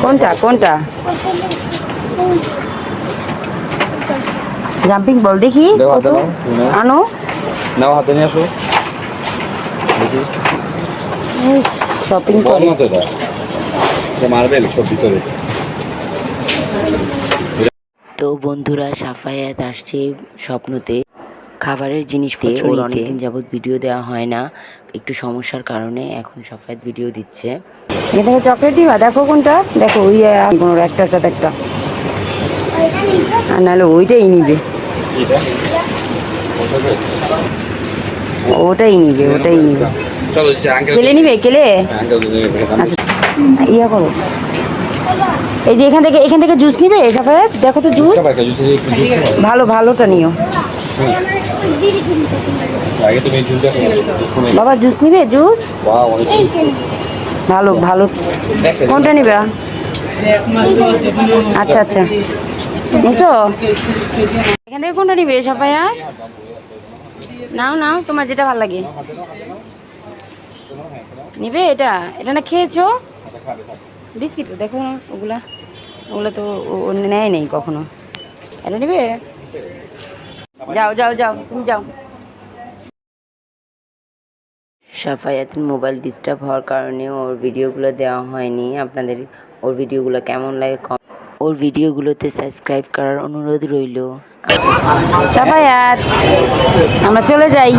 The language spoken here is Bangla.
কোনটা কোনটা জাম্পিং বল দেখি আনো নাও হাতে নিয়ে আসো শপিং করে মার্বেল সব ভিতরে। তো বন্ধুরা, সাফায়াত আসছে স্বপ্নতে খাবারের জিনিসপত্র নিতে। অনেকদিন যাবৎ ভিডিও দেওয়া হয় না, একটু সমস্যার কারণে এখন সাফায়াত ভিডিও দিচ্ছে। এখানে চকলেট দিবা, দেখো কোনটা, দেখো ওই একটা একটা আর নাহলে ওইটাই নিবে, ওটাই নিবে ওটাই নিবে। কেলে নিবে কেলে? আচ্ছা ইয়া করো, এই যে এখান থেকে জুস নিবে সাফায়াত, দেখো তো জুস ভালো, ভালোটা নিও বাবা। জুস নিবে, জুস ভালো ভালো, কোনটা নিবে? আচ্ছা আচ্ছা নিছো, এখান থেকে কোনটা নিবে সাফায়াত? নাও নাও, তোমার যেটা ভালো লাগে নিবে। এটা এটা না খেয়েছো বিস্কিট, দেখো না ওগুলা, ওগুলো তো নেয় নেই কখনো। এটা নিবে, যাও যাও যাও তুমি যাও। সাফায়াতের মোবাইল ডিস্টার্ব হওয়ার কারণে ওর ভিডিওগুলো দেওয়া হয়নি। আপনাদের ওর ভিডিওগুলো কেমন লাগে, ওর ভিডিওগুলোতে সাবস্ক্রাইব করার অনুরোধ রইল। সাফায়াত আমরা চলে যাই।